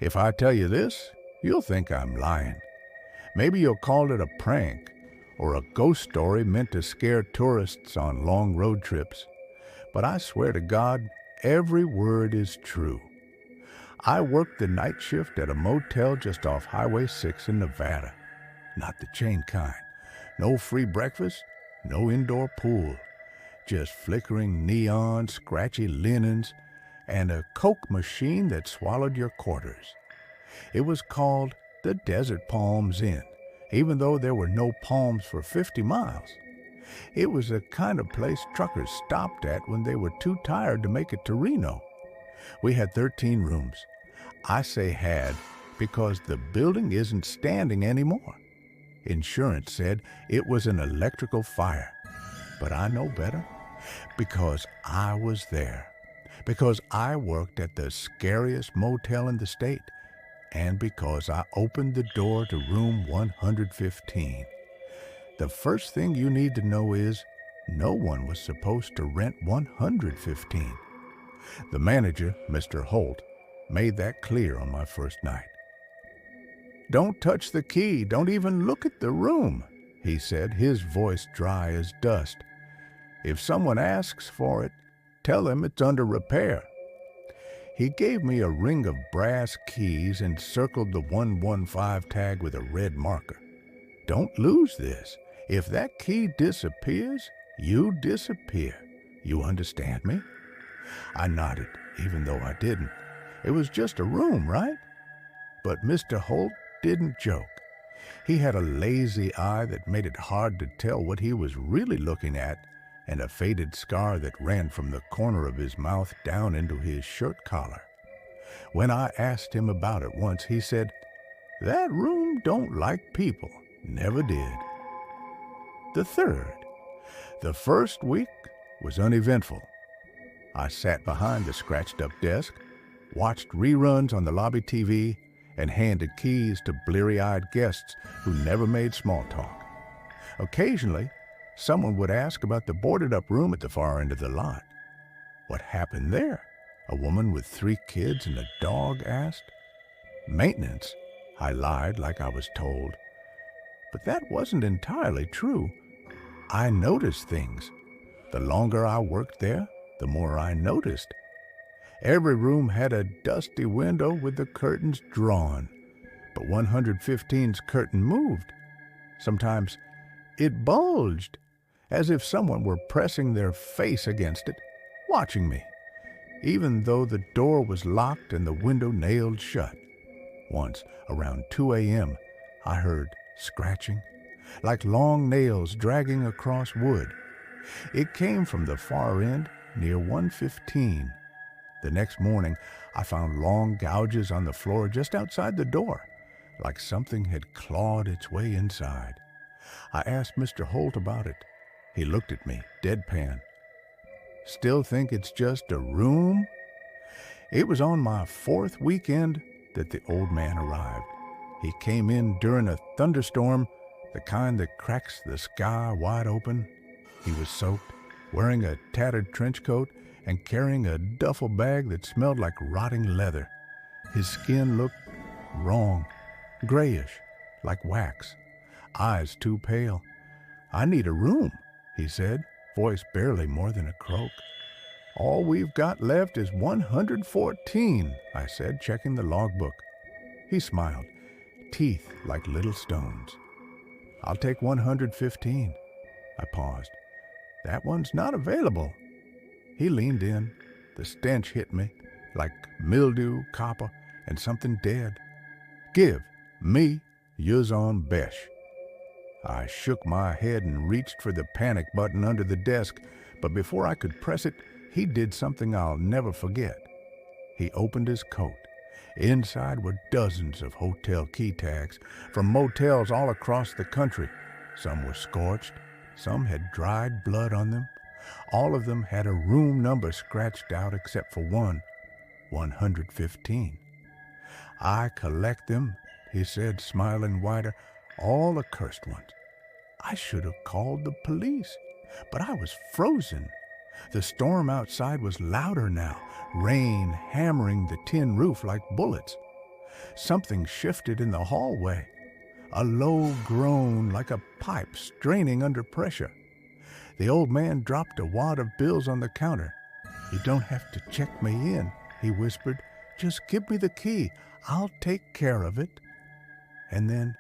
If I tell you this, you'll think I'm lying. Maybe you'll call it a prank or a ghost story meant to scare tourists on long road trips. But I swear to God, every word is true. I worked the night shift at a motel just off Highway 6 in Nevada. Not the chain kind. No free breakfast, no indoor pool. Just flickering neon, scratchy linens, and a Coke machine that swallowed your quarters. It was called the Desert Palms Inn, even though there were no palms for 50 miles. It was the kind of place truckers stopped at when they were too tired to make it to Reno. We had 13 rooms. I say had because the building isn't standing anymore. Insurance said it was an electrical fire. But I know better because I was there. Because I worked at the scariest motel in the state. And because I opened the door to room 115. The first thing you need to know is no one was supposed to rent 115. The manager, Mr. Holt, made that clear on my first night. "Don't touch the key, don't even look at the room," he said, his voice dry as dust. "If someone asks for it, tell them it's under repair." He gave me a ring of brass keys and circled the 115 tag with a red marker. "Don't lose this. If that key disappears, you disappear. You understand me?" I nodded, even though I didn't. It was just a room, right? But Mr. Holt didn't joke. He had a lazy eye that made it hard to tell what he was really looking at, and a faded scar that ran from the corner of his mouth down into his shirt collar. When I asked him about it once, he said, "That room don't like people. Never did." The first week was uneventful. I sat behind the scratched-up desk, watched reruns on the lobby TV, and handed keys to bleary-eyed guests who never made small talk. Occasionally, someone would ask about the boarded-up room at the far end of the lot. "What happened there?" a woman with 3 kids and a dog asked. "Maintenance," I lied like I was told. But that wasn't entirely true. I noticed things. The longer I worked there, the more I noticed. Every room had a dusty window with the curtains drawn, but 115's curtain moved. Sometimes it bulged, as if someone were pressing their face against it, watching me, even though the door was locked and the window nailed shut. Once, around 2 a.m., I heard scratching, like long nails dragging across wood. It came from the far end near 115. The next morning, I found long gouges on the floor just outside the door, like something had clawed its way inside. I asked Mr. Holt about it. He looked at me, deadpan. "Still think it's just a room?" It was on my 4th weekend that the old man arrived. He came in during a thunderstorm, the kind that cracks the sky wide open. He was soaked, wearing a tattered trench coat and carrying a duffel bag that smelled like rotting leather. His skin looked wrong, grayish, like wax, eyes too pale. "I need a room," he said, voice barely more than a croak. "All we've got left is 114, I said, checking the logbook. He smiled, teeth like little stones. "I'll take 115. I paused. "That one's not available." He leaned in. The stench hit me, like mildew, copper, and something dead. "Give me yours on besh." I shook my head and reached for the panic button under the desk, but before I could press it, he did something I'll never forget. He opened his coat. Inside were dozens of hotel key tags from motels all across the country. Some were scorched, some had dried blood on them. All of them had a room number scratched out except for one, 115. "I collect them," he said, smiling wider, "all the cursed ones. I should have called the police, but I was frozen. The storm outside was louder now, rain hammering the tin roof like bullets. Something shifted in the hallway, a low groan like a pipe straining under pressure. The old man dropped a wad of bills on the counter. "You don't have to check me in," he whispered. "Just give me the key. I'll take care of it." And then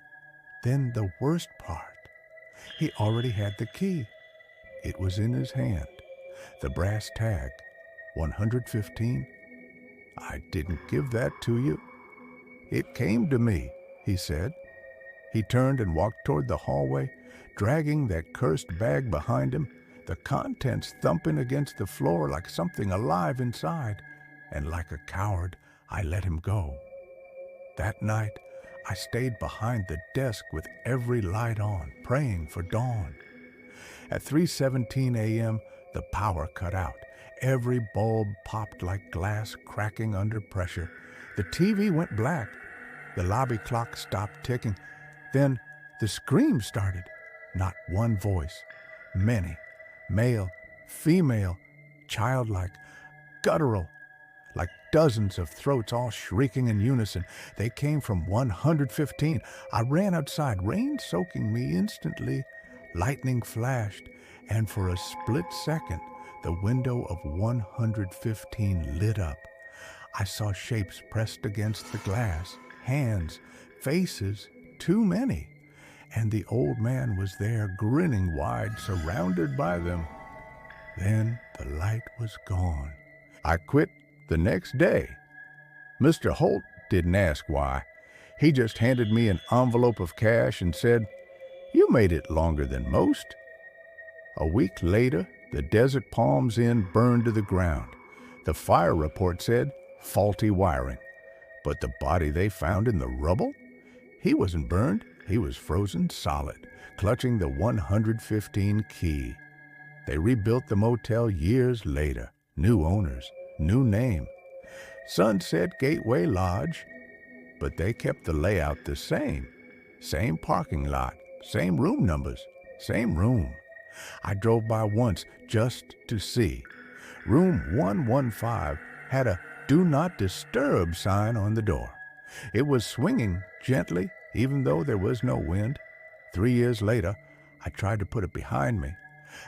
the worst part. He already had the key. It was in his hand. The brass tag, 115. "I didn't give that to you." "It came to me," he said. He turned and walked toward the hallway, dragging that cursed bag behind him, the contents thumping against the floor like something alive inside. And like a coward, I let him go. That night, I stayed behind the desk with every light on, praying for dawn. At 3:17 a.m., the power cut out. Every bulb popped like glass cracking under pressure. The TV went black. The lobby clock stopped ticking. Then the screams started. Not one voice. Many. Male, female, childlike, guttural. Like dozens of throats all shrieking in unison. They came from 115. I ran outside, rain soaking me instantly. Lightning flashed, and for a split second, the window of 115 lit up. I saw shapes pressed against the glass, hands, faces, too many. And the old man was there, grinning wide, surrounded by them. Then the light was gone. I quit the next day. Mr. Holt didn't ask why. He just handed me an envelope of cash and said, "You made it longer than most." A week later, the Desert Palms Inn burned to the ground. The fire report said faulty wiring. But the body they found in the rubble? He wasn't burned. He was frozen solid, clutching the 115 key. They rebuilt the motel years later. New owners, new name. Sunset Gateway Lodge. But they kept the layout the same. Same parking lot, same room numbers, same room. I drove by once just to see. Room 115 had a "Do Not Disturb" sign on the door. It was swinging gently, even though there was no wind. 3 years later, I tried to put it behind me.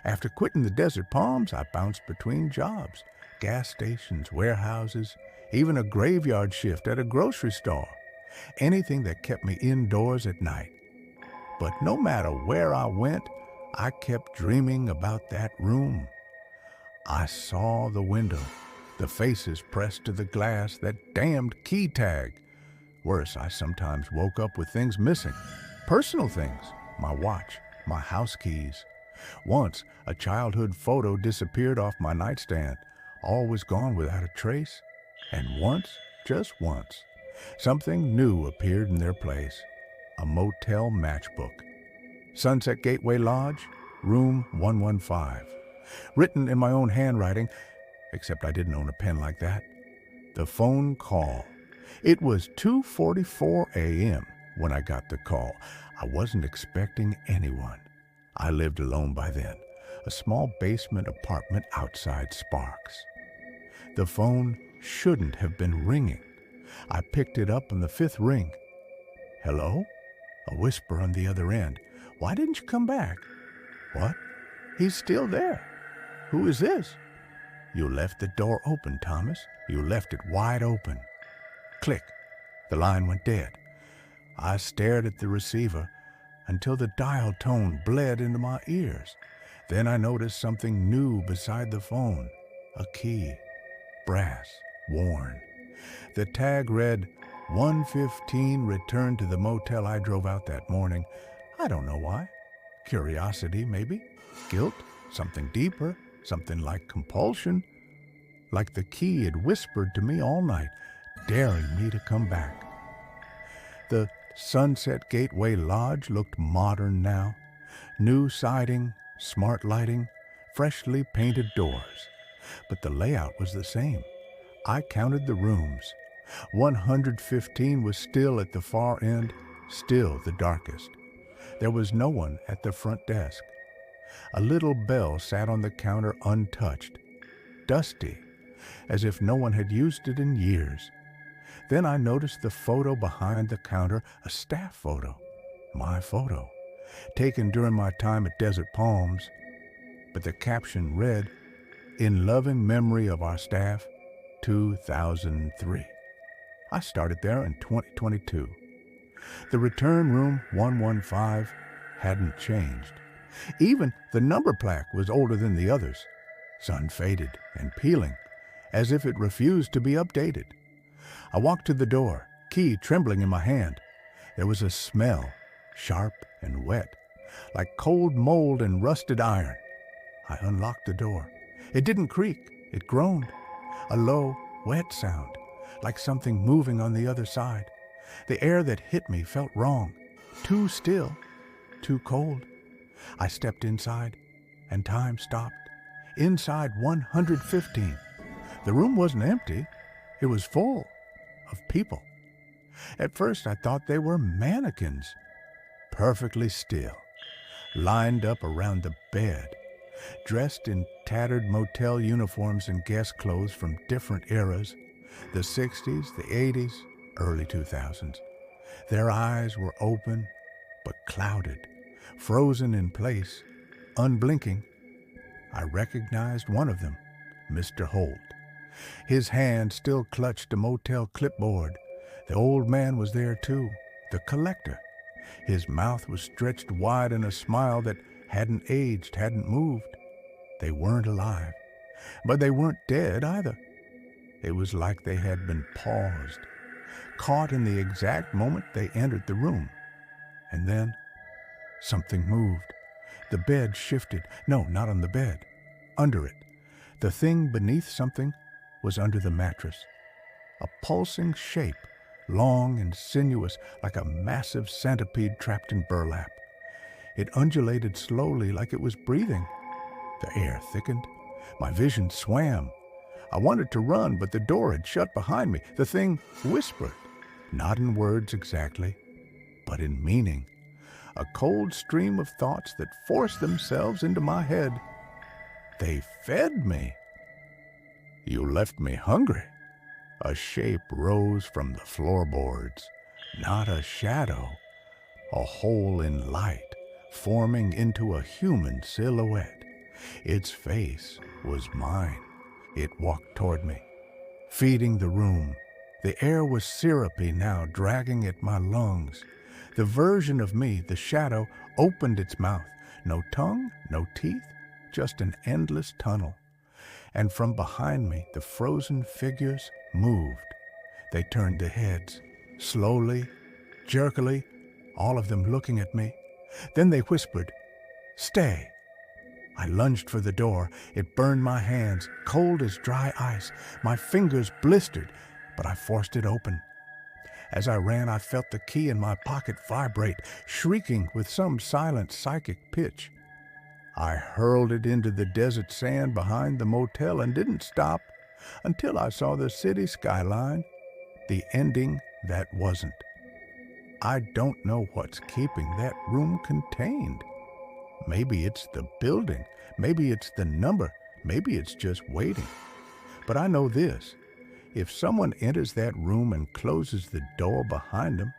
After quitting the Desert Palms, I bounced between jobs, gas stations, warehouses, even a graveyard shift at a grocery store. Anything that kept me indoors at night. But no matter where I went, I kept dreaming about that room. I saw the window, the faces pressed to the glass, that damned key tag. Worse, I sometimes woke up with things missing. Personal things, my watch, my house keys. Once, a childhood photo disappeared off my nightstand. All was gone without a trace. And once, just once, something new appeared in their place. A motel matchbook. Sunset Gateway Lodge, room 115. Written in my own handwriting, except I didn't own a pen like that. The phone call. It was 2:44 a.m. when I got the call. I wasn't expecting anyone. I lived alone by then, a small basement apartment outside Sparks. The phone shouldn't have been ringing. I picked it up on the 5th ring. "Hello?" A whisper on the other end. "Why didn't you come back?" "What? He's still there." "Who is this?" "You left the door open, Thomas. You left it wide open." Click. The line went dead. I stared at the receiver until the dial tone bled into my ears. Then I noticed something new beside the phone. A key. Brass. Worn. The tag read, 115 returned to the motel I drove out that morning. I don't know why. Curiosity, maybe. Guilt. Something deeper. Something like compulsion. Like the key had whispered to me all night, daring me to come back. The Sunset Gateway Lodge looked modern now. New siding, smart lighting, freshly painted doors. But the layout was the same. I counted the rooms. 115 was still at the far end, still the darkest. There was no one at the front desk. A little bell sat on the counter untouched, dusty, as if no one had used it in years. Then I noticed the photo behind the counter, a staff photo, my photo, taken during my time at Desert Palms, but the caption read, "In loving memory of our staff, 2003. I started there in 2022. The return room 115 hadn't changed. Even the number plaque was older than the others, sun-faded and peeling, as if it refused to be updated. I walked to the door, key trembling in my hand. There was a smell, sharp and wet, like cold mold and rusted iron. I unlocked the door. It didn't creak, it groaned. A low, wet sound, like something moving on the other side. The air that hit me felt wrong, too still, too cold. I stepped inside, and time stopped. Inside 115. The room wasn't empty. It was full of people. At first I thought they were mannequins, perfectly still, lined up around the bed, dressed in tattered motel uniforms and guest clothes from different eras, the 60s, the 80s, early 2000s. Their eyes were open but clouded, frozen in place, unblinking. I recognized one of them, Mr. Holt. His hand still clutched a motel clipboard. The old man was there too, the collector. His mouth was stretched wide in a smile that hadn't aged, hadn't moved. They weren't alive, but they weren't dead either. It was like they had been paused, caught in the exact moment they entered the room. And then something moved. The bed shifted. No, not on the bed. Under it. The thing beneath something was under the mattress. A pulsing shape, long and sinuous, like a massive centipede trapped in burlap. It undulated slowly like it was breathing. The air thickened. My vision swam. I wanted to run, but the door had shut behind me. The thing whispered, not in words exactly, but in meaning. A cold stream of thoughts that forced themselves into my head. They fed me. You left me hungry. A shape rose from the floorboards, not a shadow, a hole in light, forming into a human silhouette. Its face was mine. It walked toward me, feeding the room. The air was syrupy now, dragging at my lungs. The version of me, the shadow, opened its mouth. No tongue, no teeth, just an endless tunnel. And from behind me, the frozen figures moved. They turned their heads, slowly, jerkily, all of them looking at me. Then they whispered, "Stay." I lunged for the door. It burned my hands, cold as dry ice. My fingers blistered, but I forced it open. As I ran, I felt the key in my pocket vibrate, shrieking with some silent psychic pitch. I hurled it into the desert sand behind the motel and didn't stop until I saw the city skyline, the ending that wasn't. I don't know what's keeping that room contained. Maybe it's the building, maybe it's the number, maybe it's just waiting. But I know this, if someone enters that room and closes the door behind them,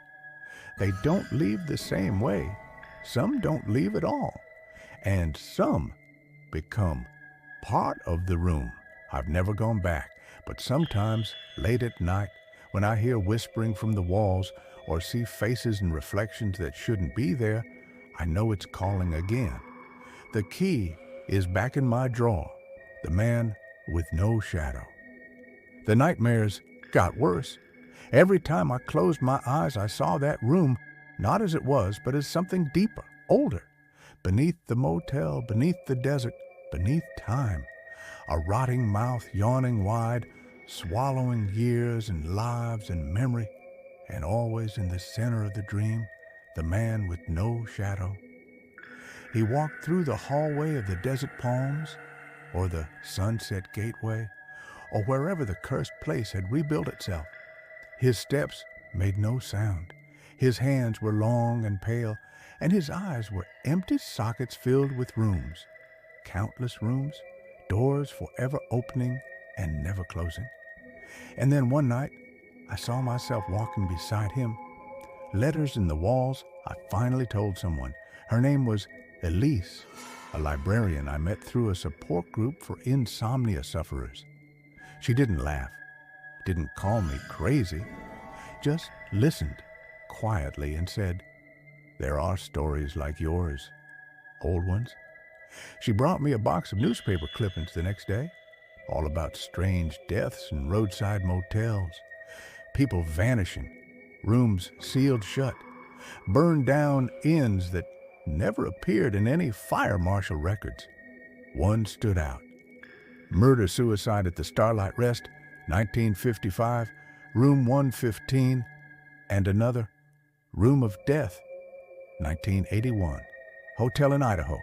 they don't leave the same way. Some don't leave at all. And some become part of the room. I've never gone back, but sometimes late at night, when I hear whispering from the walls or see faces and reflections that shouldn't be there, I know it's calling again. The key is back in my drawer, the man with no shadow. The nightmares got worse. Every time I closed my eyes, I saw that room, not as it was, but as something deeper, older. Beneath the motel, beneath the desert, beneath time. A rotting mouth yawning wide, swallowing years and lives and memory. And always in the center of the dream, the man with no shadow. He walked through the hallway of the desert palms, or the sunset gateway, or wherever the cursed place had rebuilt itself. His steps made no sound. His hands were long and pale, and his eyes were empty sockets filled with rooms. Countless rooms, doors forever opening and never closing. And then one night, I saw myself walking beside him. Letters in the walls. I finally told someone. Her name was Elise, a librarian I met through a support group for insomnia sufferers. She didn't laugh, didn't call me crazy, just listened quietly and said, "There are stories like yours, old ones." She brought me a box of newspaper clippings the next day, all about strange deaths in roadside motels, people vanishing, rooms sealed shut, burned down inns that never appeared in any fire marshal records. One stood out. Murder-suicide at the Starlight Rest, 1955, room 115, and another, room of death, 1981, hotel in Idaho.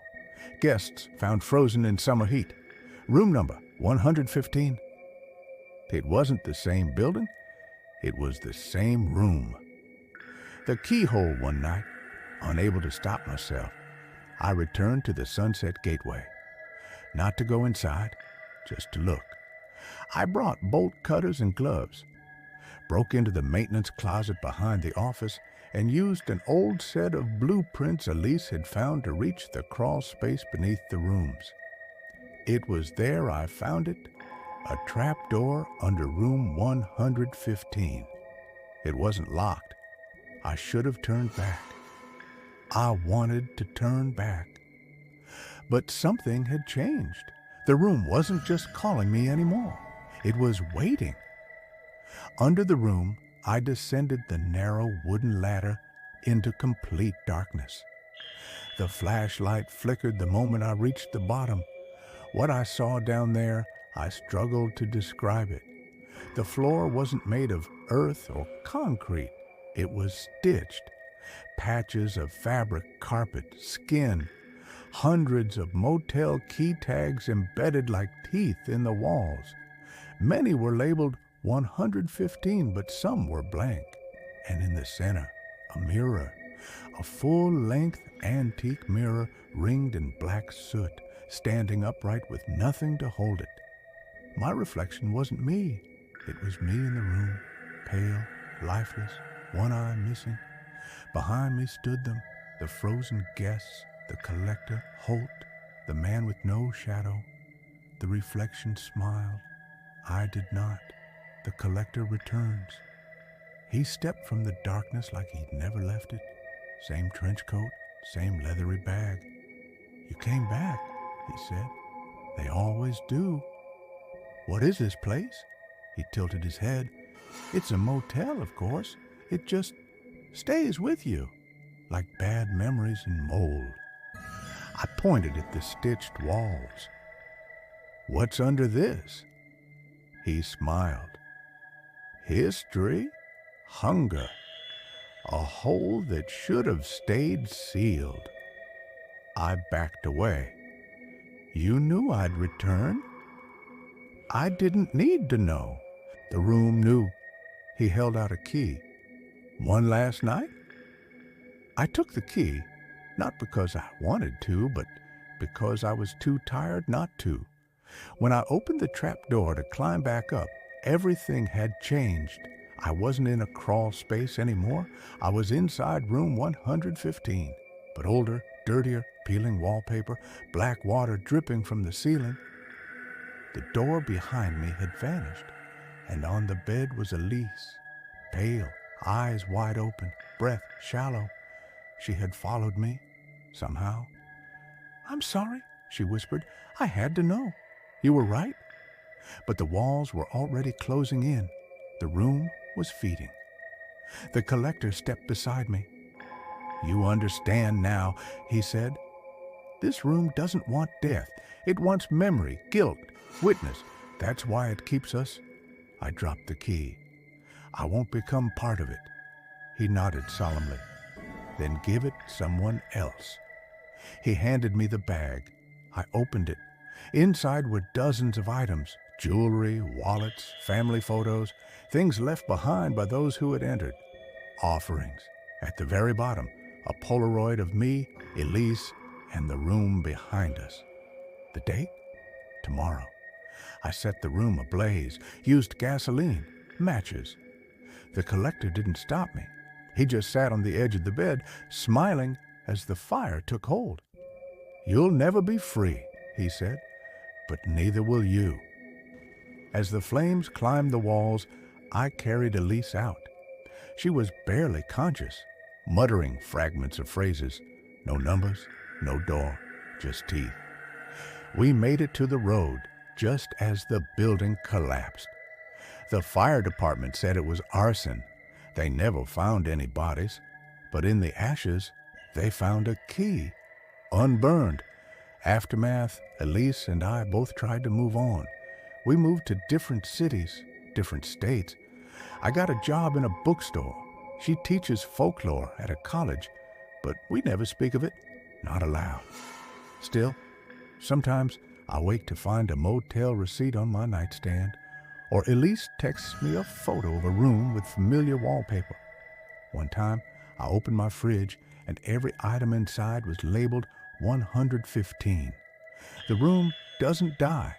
Guests found frozen in summer heat. Room number 115. It wasn't the same building. It was the same room. The keyhole one night, unable to stop myself, I returned to the Sunset Gateway. Not to go inside, just to look. I brought bolt cutters and gloves, broke into the maintenance closet behind the office, and used an old set of blueprints Elise had found to reach the crawl space beneath the rooms. It was there I found it, a trap door under room 115. It wasn't locked. I should have turned back. I wanted to turn back. But something had changed. The room wasn't just calling me anymore. It was waiting. Under the room, I descended the narrow wooden ladder into complete darkness. The flashlight flickered the moment I reached the bottom. What I saw down there, I struggled to describe it. The floor wasn't made of earth or concrete. It was stitched. Patches of fabric, carpet, skin. Hundreds of motel key tags embedded like teeth in the walls. Many were labeled 115, but some were blank. And in the center, a mirror. A full-length antique mirror ringed in black soot, standing upright with nothing to hold it. My reflection wasn't me. It was me in the room, pale, lifeless, one eye missing. Behind me stood them, the frozen guests, the collector, Holt, the man with no shadow. The reflection smiled. I did not. The collector returns. He stepped from the darkness like he'd never left it. Same trench coat, same leathery bag. "You came back," he said. "They always do." "What is this place?" He tilted his head. "It's a motel, of course. It just stays with you, like bad memories and mold." I pointed at the stitched walls. "What's under this?" He smiled. "History, hunger, a hole that should have stayed sealed." I backed away. "You knew I'd return." "I didn't need to know. The room knew." He held out a key. "One last night?" I took the key, not because I wanted to, but because I was too tired not to. When I opened the trap door to climb back up, everything had changed. I wasn't in a crawl space anymore. I was inside room 115, but older, dirtier, peeling wallpaper, black water dripping from the ceiling. The door behind me had vanished, and on the bed was Elise, pale, eyes wide open, breath shallow. She had followed me, somehow. "I'm sorry," she whispered. "I had to know. You were right." But the walls were already closing in. The room was feeding. The collector stepped beside me. "You understand now," he said. "This room doesn't want death. It wants memory, guilt, witness. That's why it keeps us." I dropped the key. "I won't become part of it." He nodded solemnly. "Then give it someone else." He handed me the bag. I opened it. Inside were dozens of items, jewelry, wallets, family photos, things left behind by those who had entered. Offerings. At the very bottom, a Polaroid of me, Elise, and the room behind us. The date? Tomorrow. I set the room ablaze, used gasoline, matches. The collector didn't stop me. He just sat on the edge of the bed, smiling as the fire took hold. "You'll never be free," he said, "but neither will you." As the flames climbed the walls, I carried Elise out. She was barely conscious, muttering fragments of phrases. No numbers, no door, just teeth. We made it to the road just as the building collapsed. The fire department said it was arson. They never found any bodies, but in the ashes, they found a key, unburned. Aftermath, Elise and I both tried to move on. We moved to different cities, different states. I got a job in a bookstore. She teaches folklore at a college, but we never speak of it, not aloud. Still, sometimes I wake to find a motel receipt on my nightstand, or Elise texts me a photo of a room with familiar wallpaper. One time, I opened my fridge and every item inside was labeled 115. The room doesn't die,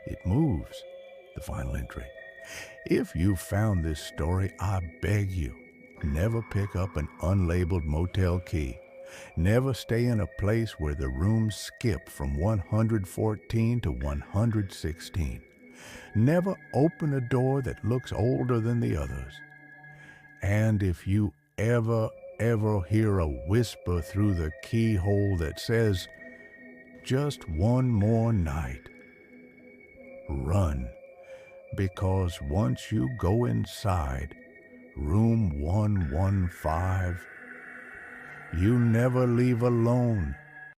it moves. The final entry. If you found this story, I beg you, never pick up an unlabeled motel key. Never stay in a place where the rooms skip from 114 to 116. Never open a door that looks older than the others. And if you ever hear a whisper through the keyhole that says, "Just one more night," run. Because once you go inside room 115, you never leave alone